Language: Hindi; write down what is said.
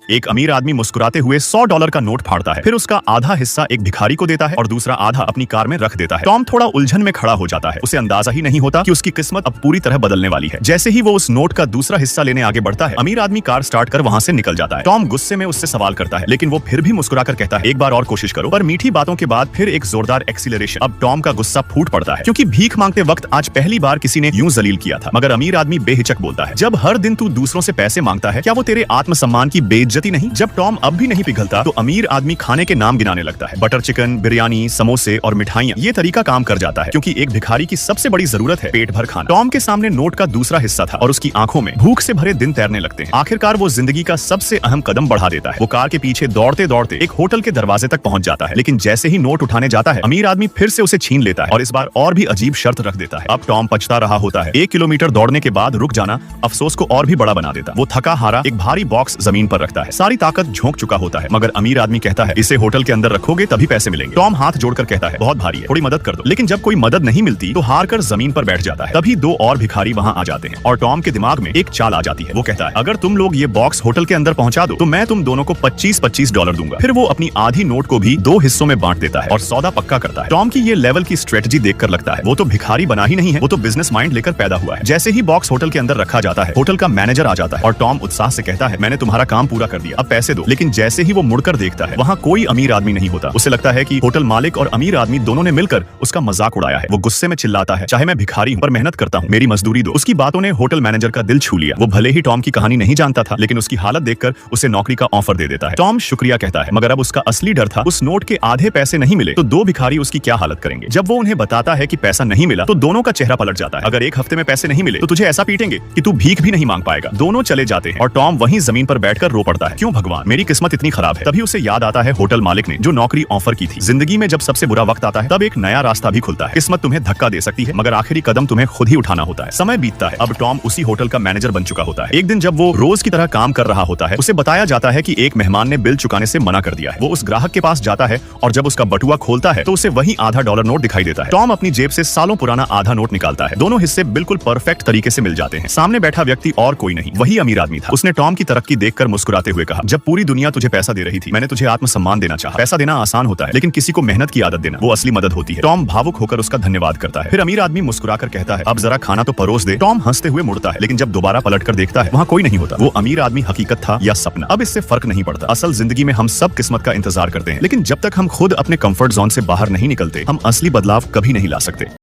एक अमीर आदमी मुस्कुराते हुए $100 का नोट फाड़ता है, फिर उसका आधा हिस्सा एक भिखारी को देता है और दूसरा आधा अपनी कार में रख देता है। टॉम थोड़ा उलझन में खड़ा हो जाता है। उसे अंदाजा ही नहीं होता कि उसकी किस्मत अब पूरी तरह बदलने वाली है। जैसे ही वो उस नोट का दूसरा हिस्सा लेने आगे बढ़ता है, अमीर आदमी कार स्टार्ट कर वहाँ से निकल जाता है। टॉम गुस्से में उससे सवाल करता है, लेकिन वो फिर भी मुस्कुराकर कहता है, एक बार और कोशिश करो। पर मीठी बातों के बाद फिर एक जोरदार एक्सीलरेशन। अब टॉम का गुस्सा फूट पड़ता है, क्योंकि भीख मांगते वक्त आज पहली बार किसी ने यूं जलील किया था। मगर अमीर आदमी बेहिचक बोलता है, जब हर दिन तू दूसरों से पैसे मांगता है, क्या वो तेरे आत्मसम्मान की बेइज्जती नहीं? जब टॉम अब भी नहीं पिघलता तो अमीर आदमी खाने के नाम गिनाने लगता है। बटर चिकन, बिरयानी, समोसे और मिठाइयाँ। ये तरीका काम कर जाता है, क्योंकि एक भिखारी की सबसे बड़ी जरूरत है पेट भर खाना। टॉम के सामने नोट का दूसरा हिस्सा था और उसकी आंखों में भूख से भरे दिन तैरने लगते हैं। आखिरकार वो जिंदगी का सबसे अहम कदम बढ़ा देता है। वो कार के पीछे दौड़ते दौड़ते एक होटल के दरवाजे तक पहुंच जाता है, लेकिन जैसे ही नोट उठाने जाता है, अमीर आदमी फिर से उसे छीन लेता है और इस बार और भी अजीब शर्त रख देता है। अब टॉम पछता रहा होता है। 1 किलोमीटर दौड़ने के बाद रुक जाना अफसोस को और भी बड़ा बना देता। वो थका हारा एक भारी बॉक्स जमीन पर रखता है। सारी ताकत झोंक चुका होता है, मगर अमीर आदमी कहता है, इसे होटल के अंदर रखोगे तभी पैसे मिलेंगे। टॉम हाथ जोड़कर कहता है, बहुत भारी है, थोड़ी मदद कर दो। लेकिन जब कोई मदद नहीं मिलती तो हार कर जमीन पर बैठ जाता है। तभी 2 और भिखारी वहाँ आ जाते हैं और टॉम के दिमाग में एक चाल आ जाती है। वो कहता है, अगर तुम लोग ये बॉक्स होटल के अंदर पहुंचा दो तो मैं तुम दोनों को $25 दूंगा। फिर वो अपनी आधी नोट को भी 2 हिस्सों में बांट देता है और सौदा पक्का करता है। टॉम की ये लेवल की स्ट्रेटजी देखकर लगता है वो तो भिखारी बना ही नहीं है, वो तो बिजनेस माइंड लेकर पैदा हुआ है। जैसे ही बॉक्स होटल के अंदर रखा जाता है, होटल का मैनेजर आ जाता है और टॉम उत्साह से कहता है, मैंने तुम्हारा काम पूरा कर दिया, अब पैसे दो। लेकिन जैसे ही वो मुड़कर देखता है, वहाँ कोई अमीर आदमी नहीं होता। उसे लगता है कि होटल मालिक और अमीर आदमी दोनों ने मिलकर उसका मजाक उड़ाया है। वो गुस्से में चिल्लाता है, चाहे मैं भिखारी हूँ पर मेहनत करता हूँ, मेरी मजदूरी दो। उसकी बातों ने होटल मैनेजर का दिल छू लिया। वो भले ही टॉम की कहानी नहीं जानता था, लेकिन उसकी हालत देखकर उसे नौकरी का ऑफर दे देता है। टॉम शुक्रिया कहता है, मगर अब उसका असली डर था, उस नोट के आधे पैसे नहीं मिले तो 2 भिखारी उसकी क्या हालत करेंगे। जब वो उन्हें बताता है कि पैसा नहीं मिला तो दोनों का चेहरा पलट जाता है। अगर 1 हफ्ते में पैसे नहीं मिले तो तुझे ऐसा पीटेंगे कि तू भीख भी नहीं मांग पाएगा। दोनों चले जाते हैं और टॉम वहीं जमीन पर बैठकर रो पड़ता है, क्यों भगवान, मेरी किस्मत इतनी खराब है। तभी उसे याद आता है होटल मालिक ने जो नौकरी ऑफर की थी। जिंदगी में जब सबसे बुरा वक्त आता है, तब एक नया रास्ता भी खुलता है। किस्मत तुम्हें धक्का दे सकती है, मगर आखिरी कदम तुम्हें खुद ही उठाना होता है। समय बीतता है, अब टॉम उसी होटल का मैनेजर बन चुका होता है। एक दिन जब वो रोज की तरह काम कर रहा होता है, उसे बताया जाता है कि एक मेहमान ने बिल चुकाने से मना कर दिया है। वो उस ग्राहक के पास जाता है और जब उसका बटुआ खोलता है तो उसे वही आधा डॉलर नोट दिखाई देता है। टॉम अपनी जेब से सालों पुराना आधा नोट निकालता है। दोनों हिस्से बिल्कुल परफेक्ट तरीके से मिल जाते हैं। सामने बैठा व्यक्ति और कोई नहीं, वही अमीर आदमी था। उसने टॉम की तरक्की देखकर मुस्कुराते हुए कहा, जब पूरी दुनिया तुझे पैसा दे रही थी, मैंने तुझे आत्मसम्मान देना चाहा। पैसा देना आसान होता है, लेकिन किसी को मेहनत की आदत देना वो असली मदद होती है। टॉम भावुक होकर उसका धन्यवाद करता है। फिर अमीर आदमी मुस्कुराकर कहता है, अब जरा खाना तो परोस दे। टॉम हंसते हुए मुड़ता है, लेकिन जब दोबारा पलटकर देखता है, वहाँ कोई नहीं होता। वो अमीर आदमी हकीकत था या सपना, अब इससे फर्क नहीं पड़ता। असल जिंदगी में हम सब किस्मत का इंतजार करते हैं, लेकिन जब तक हम खुद अपने कंफर्ट जोन से बाहर नहीं निकलते, हम असली बदलाव कभी नहीं ला सकते।